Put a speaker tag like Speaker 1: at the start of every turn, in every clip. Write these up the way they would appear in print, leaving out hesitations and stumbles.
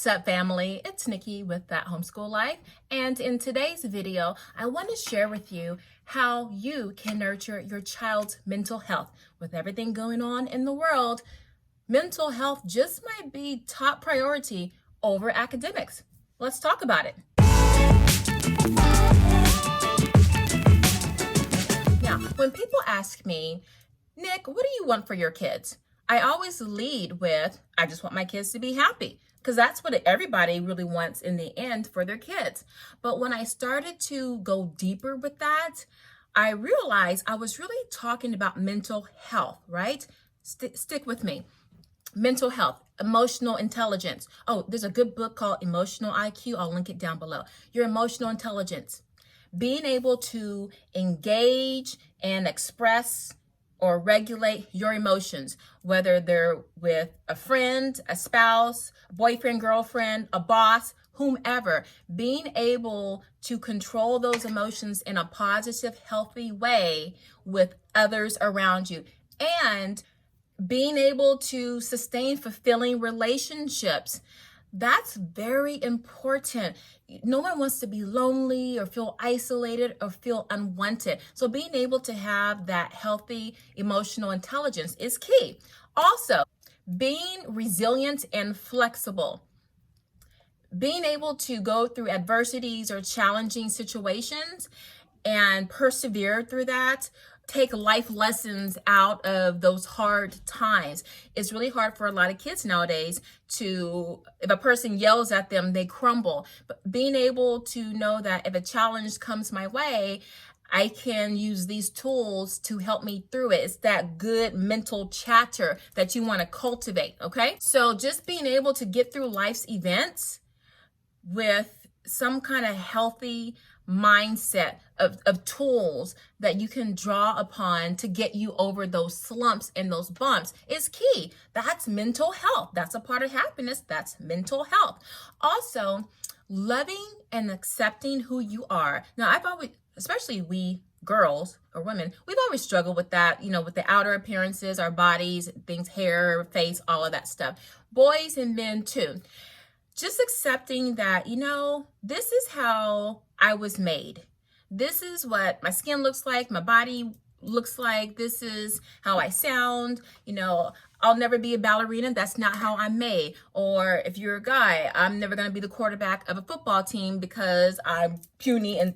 Speaker 1: What's up, family? It's Nikki with That Homeschool Life, and in today's video I want to share with you how you can nurture your child's mental health. With everything going on in the world, mental health just might be top priority over academics. Let's talk about it. Now, when people ask me, Nick, what do you want for your kids? I always lead with, I just want my kids to be happy, because that's what everybody really wants in the end for their kids. But when I started to go deeper with that, I realized I was really talking about mental health, right? Stick with me. Mental health, emotional intelligence. Oh, there's a good book called Emotional IQ. I'll link it down below. Your emotional intelligence. Being able to engage and express or regulate your emotions, whether they're with a friend, a spouse, boyfriend, girlfriend, a boss, whomever, being able to control those emotions in a positive, healthy way with others around you, and being able to sustain fulfilling relationships. That's very important. No one wants to be lonely or feel isolated or feel unwanted. So being able to have that healthy emotional intelligence is key. Also, being resilient and flexible. Being able to go through adversities or challenging situations and persevere through that, take life lessons out of those hard times. It's really hard for a lot of kids nowadays to, if a person yells at them, they crumble. But being able to know that if a challenge comes my way, I can use these tools to help me through it. It's that good mental chatter that you want to cultivate, okay? So just being able to get through life's events with some kind of healthy mindset of tools that you can draw upon to get you over those slumps and those bumps is key. That's mental health. That's a part of happiness. That's mental health. Also, loving and accepting who you are. Now, I've always, especially we girls or women, we've always struggled with that, with the outer appearances, our bodies, things, hair, face, all of that stuff. Boys and men too. Just accepting that, this is how I was made. This is what my skin looks like, my body looks like, this is how I sound. I'll never be a ballerina. That's not how I'm made. Or if you're a guy, I'm never going to be the quarterback of a football team because I'm puny and,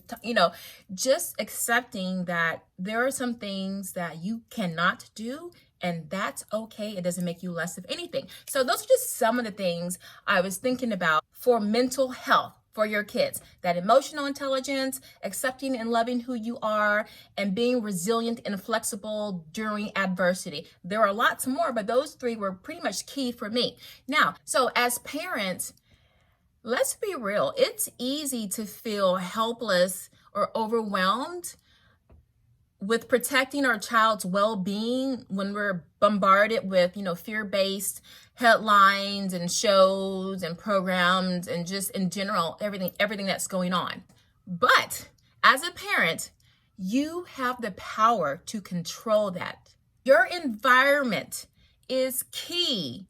Speaker 1: just accepting that there are some things that you cannot do. And that's okay. It doesn't make you less of anything. So those are just some of the things I was thinking about for mental health for your kids. That emotional intelligence, accepting and loving who you are, and being resilient and flexible during adversity. There are lots more, but those three were pretty much key for me. Now, so as parents, let's be real. It's easy to feel helpless or overwhelmed with protecting our child's well-being when we're bombarded with, fear-based headlines and shows and programs and just in general, everything that's going on. But as a parent, you have the power to control that. Your environment is key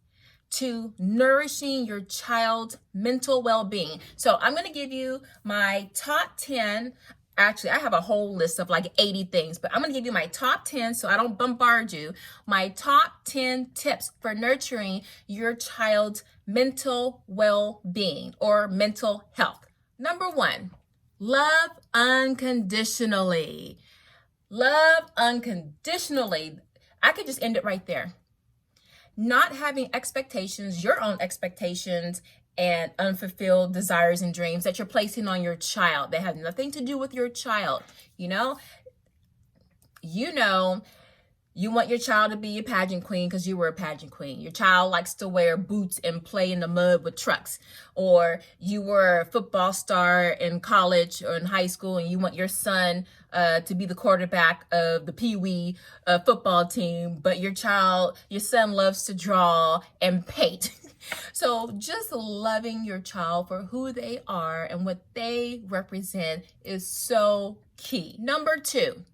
Speaker 1: to nourishing your child's mental well-being. So I'm going to give you my top 10. Actually, I have a whole list of like 80 things, but I'm going to give you my top 10 so I don't bombard you. My top 10 tips for nurturing your child's mental well-being or mental health. Number 1, love unconditionally. Love unconditionally. I could just end it right there. Not having expectations, your own expectations, and unfulfilled desires and dreams that you're placing on your child. They have nothing to do with your child. You want your child to be a pageant queen because you were a pageant queen. Your child likes to wear boots and play in the mud with trucks. Or you were a football star in college or in high school and you want your son to be the quarterback of the Pee Wee football team, but your son loves to draw and paint. So just loving your child for who they are and what they represent is so key. Number 2,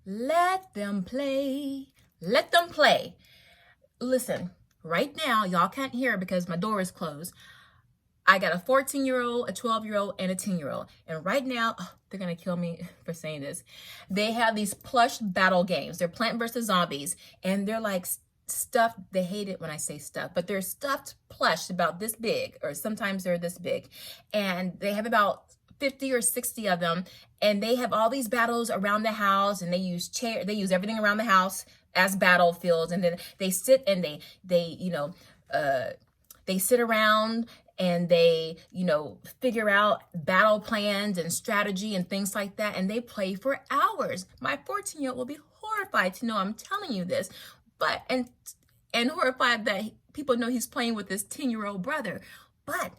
Speaker 1: let them play. Let them play. Listen, Right now, y'all can't hear because my door is closed. I got a 14-year-old, a 12-year-old, and a 10-year-old. And right now, they're going to kill me for saying this. They have these plush battle games. They're Plant vs. Zombies. And they're like stuffed. They hate it when I say stuffed. But they're stuffed plush about this big. Or sometimes they're this big. And they have about 50 or 60 of them. And they have all these battles around the house. And they use everything around the house as battlefields. And then they sit and they sit around and they, figure out battle plans and strategy and things like that. And they play for hours. My 14-year-old will be horrified to know I'm telling you this, but, and horrified that people know he's playing with his 10-year-old brother, but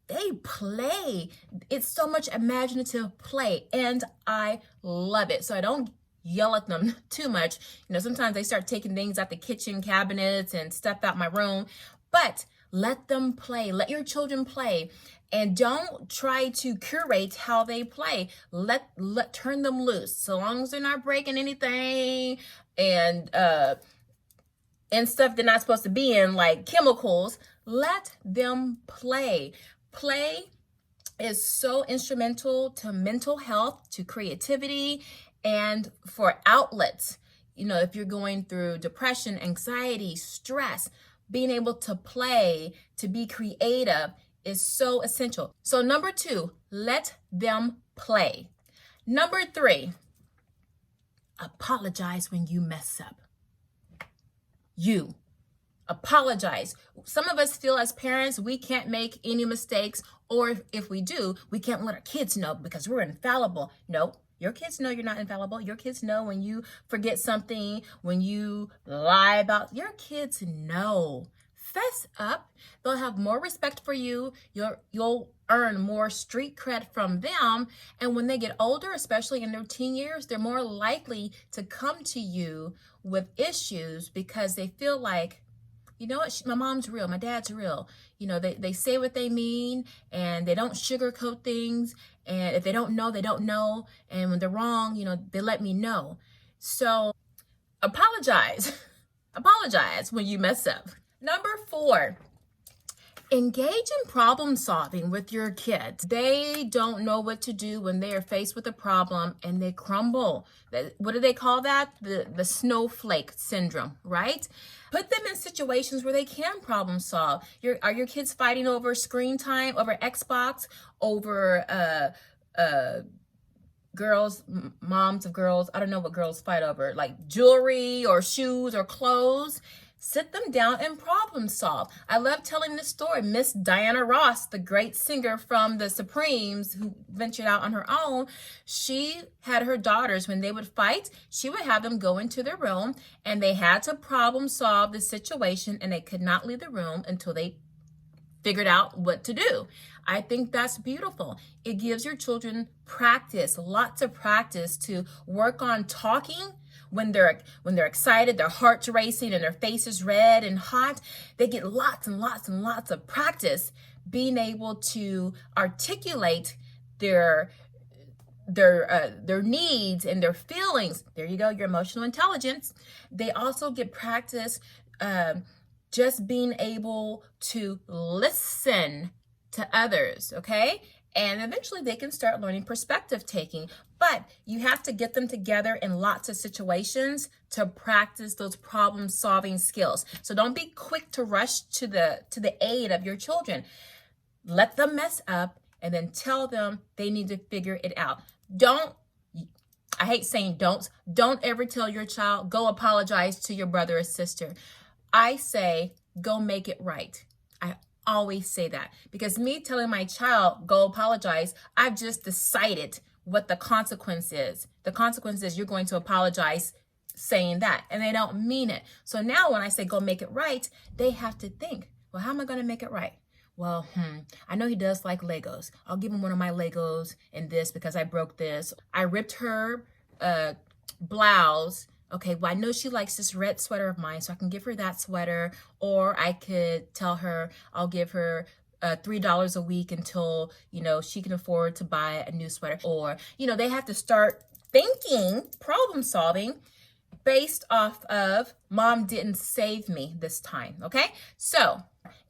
Speaker 1: they play. It's so much imaginative play, and I love it. So I don't yell at them too much. Sometimes they start taking things out the kitchen cabinets and stuff out my room, but let them play. Let your children play, and don't try to curate how they play. Turn them loose. So long as they're not breaking anything and stuff they're not supposed to be in, like chemicals, let them play. Play is so instrumental to mental health, to creativity, and for outlets. If you're going through depression, anxiety, stress, being able to play, to be creative is so essential. So number 2, let them play. Number 3, apologize when you mess up. You apologize. Some of us feel as parents we can't make any mistakes, or if we do, we can't let our kids know because we're infallible. No. Your kids know you're not infallible. Your kids know when you forget something, when you lie about, your kids know. Fess up. They'll have more respect for you. You'll earn more street cred from them. And when they get older, especially in their teen years, they're more likely to come to you with issues because they feel like, you know what, my mom's real, my dad's real. They say what they mean, and they don't sugarcoat things. And if they don't know, they don't know. And when they're wrong, they let me know. So apologize. Apologize when you mess up. Number 4, engage in problem solving with your kids. They don't know what to do when they are faced with a problem and they crumble. What do they call that? The snowflake syndrome, right? Put them in situations where they can problem solve. Are your kids fighting over screen time, over Xbox, over girls, moms of girls? I don't know what girls fight over, like jewelry or shoes or clothes. Sit them down and problem solve. I love telling this story. Miss Diana Ross, the great singer from the Supremes who ventured out on her own, she had her daughters, when they would fight, she would have them go into their room and they had to problem solve the situation, and they could not leave the room until they figured out what to do. I think that's beautiful. It gives your children practice, lots of practice to work on talking. When they're excited, their heart's racing and their face is red and hot, they get lots and lots and lots of practice being able to articulate their needs and their feelings. There you go, your emotional intelligence. They also get practice just being able to listen to others, okay? And eventually they can start learning perspective taking. But you have to get them together in lots of situations to practice those problem solving skills. So don't be quick to rush to the aid of your children. Let them mess up and then tell them they need to figure it out. I hate saying don't ever tell your child, go apologize to your brother or sister. I say, go make it right. I always say that, because me telling my child, go apologize, I've just decided what the consequence is. The consequence is you're going to apologize saying that, and they don't mean it. So now when I say go make it right, they have to think, well, how am I going to make it right? Well, I know he does like Legos. I'll give him one of my Legos and this because I broke this. I ripped her blouse. Okay, well, I know she likes this red sweater of mine, so I can give her that sweater. Or I could tell her I'll give her $3 a week until, she can afford to buy a new sweater. Or, they have to start thinking, problem solving. based off of mom didn't save me this time, okay? So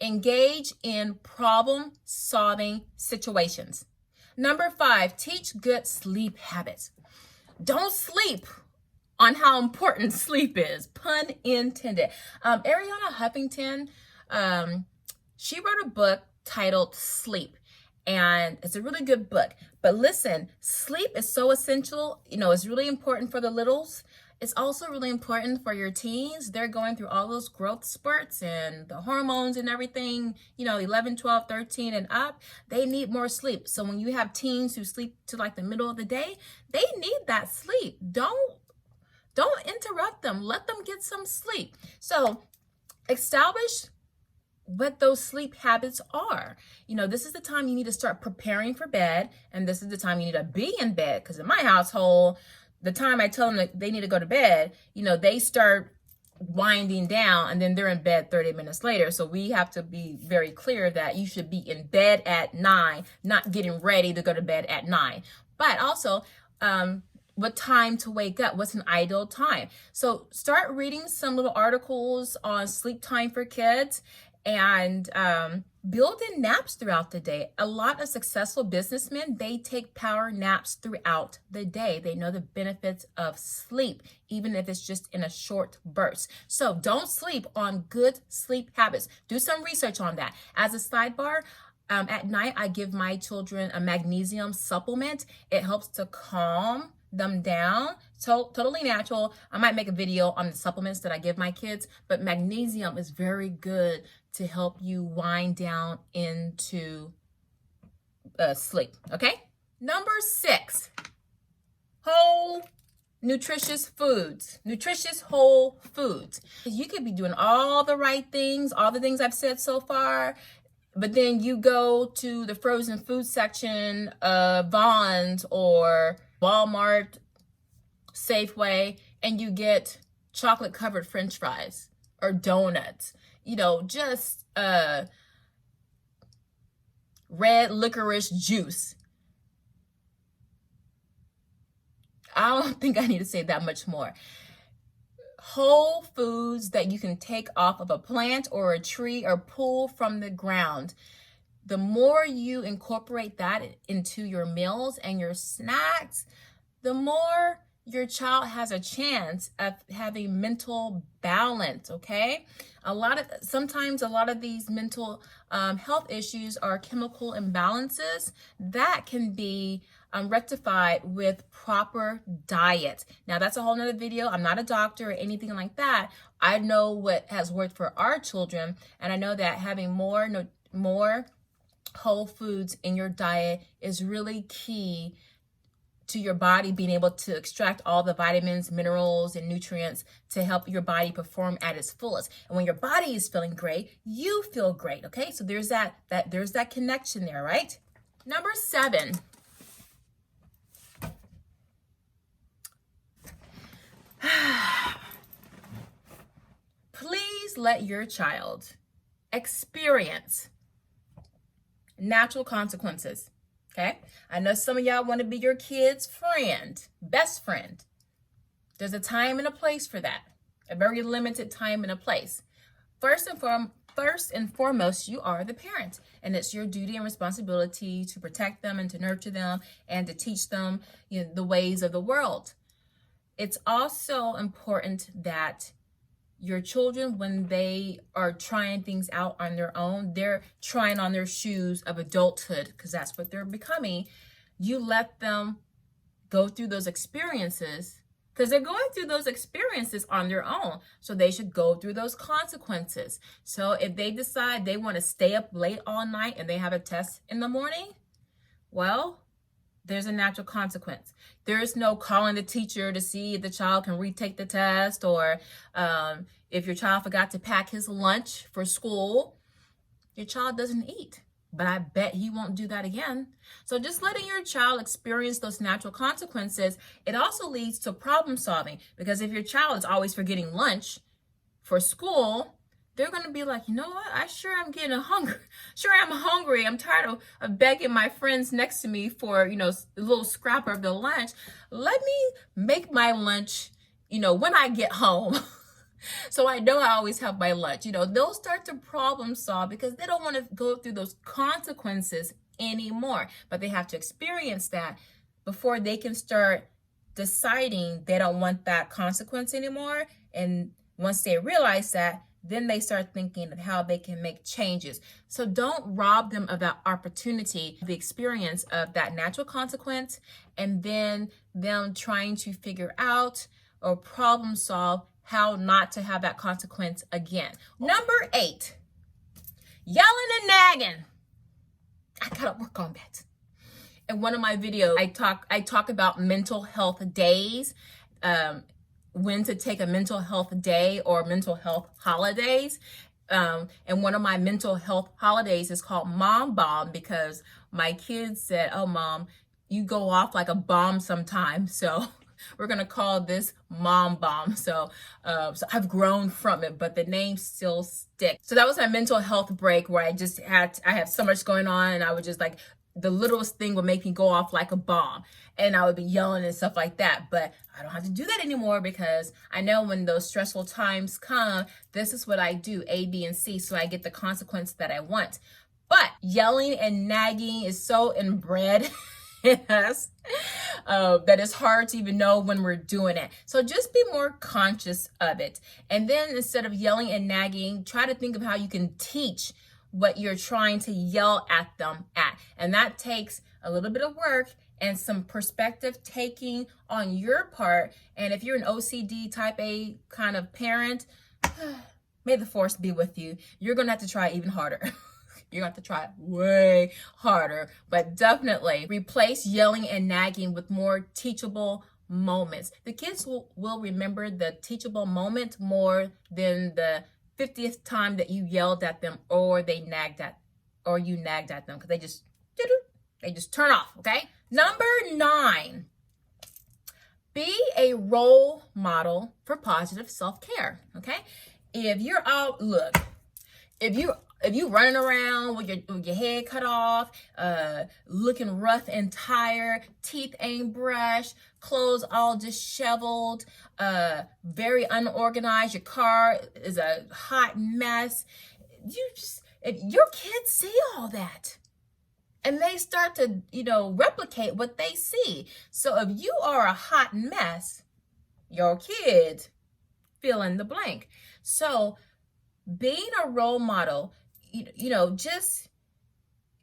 Speaker 1: engage in problem-solving situations. Number 5, teach good sleep habits. Don't sleep on how important sleep is, pun intended. Ariana Huffington, she wrote a book titled Sleep, and it's a really good book. But listen, sleep is so essential. You know, it's really important for the littles. It's also really important for your teens. They're going through all those growth spurts and the hormones and everything, you know, 11, 12, 13 and up. They need more sleep. So when you have teens who sleep to like the middle of the day, they need that sleep. Don't interrupt them. Let them get some sleep. So establish what those sleep habits are. You know, this is the time you need to start preparing for bed, and this is the time you need to be in bed. Because in my household, the time I tell them that they need to go to bed, you know, they start winding down and then they're in bed 30 minutes later. So we have to be very clear that you should be in bed at 9, not getting ready to go to bed at 9. But also, what time to wake up? What's an ideal time? So start reading some little articles on sleep time for kids, and build in naps throughout the day. A lot of successful businessmen, they take power naps throughout the day. They know the benefits of sleep, even if it's just in a short burst. So don't sleep on good sleep habits. Do some research on that. As a sidebar, at night, I give my children a magnesium supplement. It helps to calm them down. So totally natural. I might make a video on the supplements that I give my kids, but magnesium is very good to help you wind down into sleep. Okay. Number 6, whole nutritious foods, nutritious whole foods. You could be doing all the right things, all the things I've said so far, but then you go to the frozen food section of Vons or Walmart, Safeway, and you get chocolate covered French fries or donuts, you know, just red licorice juice. I don't think I need to say that much more. Whole foods that you can take off of a plant or a tree or pull from the ground. The more you incorporate that into your meals and your snacks, the more your child has a chance of having mental balance, okay? Sometimes a lot of these mental health issues are chemical imbalances that can be rectified with proper diet. Now, that's a whole nother video. I'm not a doctor or anything like that. I know what has worked for our children, and I know that having more whole foods in your diet is really key to your body being able to extract all the vitamins, minerals, and nutrients to help your body perform at its fullest. And when your body is feeling great, you feel great, okay? So there's that connection there, right? Number 7. Please let your child experience natural consequences. Okay, I know some of y'all want to be your kid's friend, best friend. There's a time and a place for that, a very limited time and a place. First and foremost, you are the parent, and it's your duty and responsibility to protect them and to nurture them and to teach them, you know, the ways of the world. It's also important that your children, when they are trying things out on their own, they're trying on their shoes of adulthood, because that's what they're becoming. You let them go through those experiences, because they're going through those experiences on their own. So they should go through those consequences. So if they decide they want to stay up late all night and they have a test in the morning, well, there's a natural consequence. There's no calling the teacher to see if the child can retake the test, or if your child forgot to pack his lunch for school, your child doesn't eat. But I bet he won't do that again. So just letting your child experience those natural consequences, it also leads to problem solving. Because if your child is always forgetting lunch for school, they're going to be like, you know what? I sure am getting hungry. Sure am hungry. I'm tired of begging my friends next to me for, you know, a little scrapper of the lunch. Let me make my lunch when I get home. So I know I always have my lunch. They'll start to problem solve because they don't want to go through those consequences anymore. But they have to experience that before they can start deciding they don't want that consequence anymore. And once they realize that, then they start thinking of how they can make changes. So don't rob them of that opportunity, the experience of that natural consequence, and then them trying to figure out or problem solve how not to have that consequence again. Number 8, yelling and nagging. I gotta work on that. In one of my videos, I talk about mental health days, when to take a mental health day or mental health holidays. And one of my mental health holidays is called Mom Bomb, because my kids said, "Oh, Mom, you go off like a bomb sometimes." So we're gonna call this Mom Bomb. So I've grown from it, but the name still sticks. So that was my mental health break, where I have so much going on, and I would just like, the littlest thing would make me go off like a bomb, and I would be yelling and stuff like that. But I don't have to do that anymore, because I know when those stressful times come, this is what I do, A, B, and C, so I get the consequence that I want. But yelling and nagging is so inbred in us that it's hard to even know when we're doing it. So just be more conscious of it. And then instead of yelling and nagging, try to think of how you can teach what you're trying to yell at them at. And that takes a little bit of work and some perspective taking on your part. And if you're an OCD type A kind of parent, may the force be with you. You're going to have to try even harder. You're going to have to try way harder. But definitely replace yelling and nagging with more teachable moments. The kids will remember the teachable moment more than the 50th time that you yelled at them or you nagged at them, because they just turn off. Okay. Number 9, be a role model for positive self-care. Okay. If you running around with your head cut off, looking rough and tired, teeth ain't brushed, clothes all disheveled, very unorganized, your car is a hot mess, if your kids see all that, and they start to, replicate what they see. So if you are a hot mess, your kid fill in the blank. So being a role model, just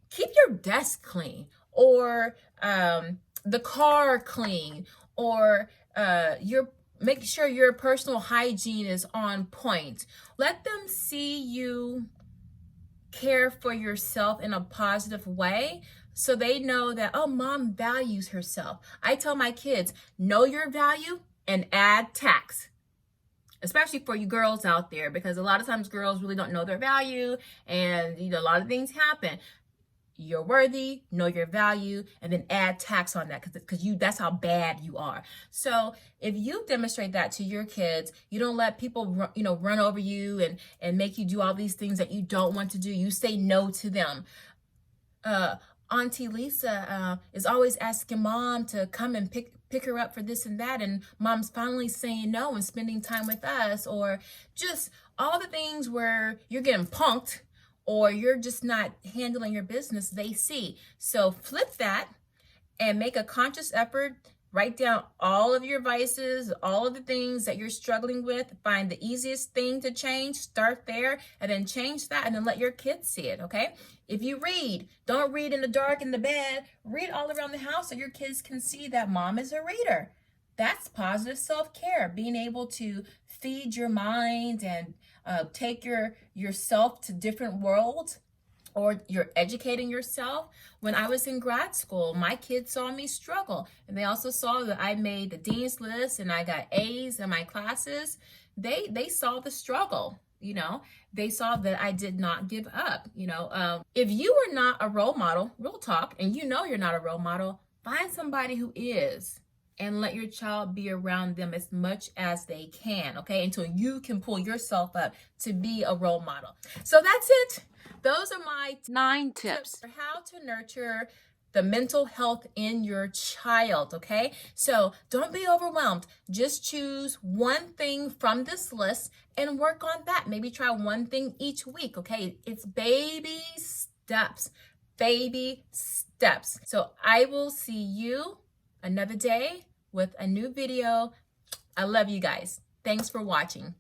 Speaker 1: keep your desk clean, or the car clean, or make sure your personal hygiene is on point. Let them see you care for yourself in a positive way, so they know that, oh, Mom values herself. I tell my kids, know your value and add tax. Especially for you girls out there, because a lot of times girls really don't know their value, and a lot of things happen. You're worthy, know your value, and then add tax on that, because that's how bad you are. So if you demonstrate that to your kids, you don't let people run over you and make you do all these things that you don't want to do. You say no to them. Auntie Lisa is always asking Mom to come and pick her up for this and that, and Mom's finally saying no and spending time with us, or just all the things where you're getting punked or you're just not handling your business, they see. So flip that and make a conscious effort. Write down all of your vices, all of the things that you're struggling with. Find the easiest thing to change. Start there, and then change that, and then let your kids see it, okay? If you read, don't read in the dark in the bed. Read all around the house so your kids can see that Mom is a reader. That's positive self-care, being able to feed your mind and take yourself to different worlds, or you're educating yourself. When I was in grad school, my kids saw me struggle, and they also saw that I made the dean's list and I got A's in my classes. They saw the struggle, they saw that I did not give up. If you are not a role model, real talk, and you're not a role model, find somebody who is, and let your child be around them as much as they can, okay, until you can pull yourself up to be a role model. So that's it. Those are my 9 tips for how to nurture the mental health in your child, okay? So don't be overwhelmed. Just choose one thing from this list and work on that. Maybe try one thing each week, okay? It's baby steps, baby steps. So I will see you another day with a new video. I love you guys. Thanks for watching.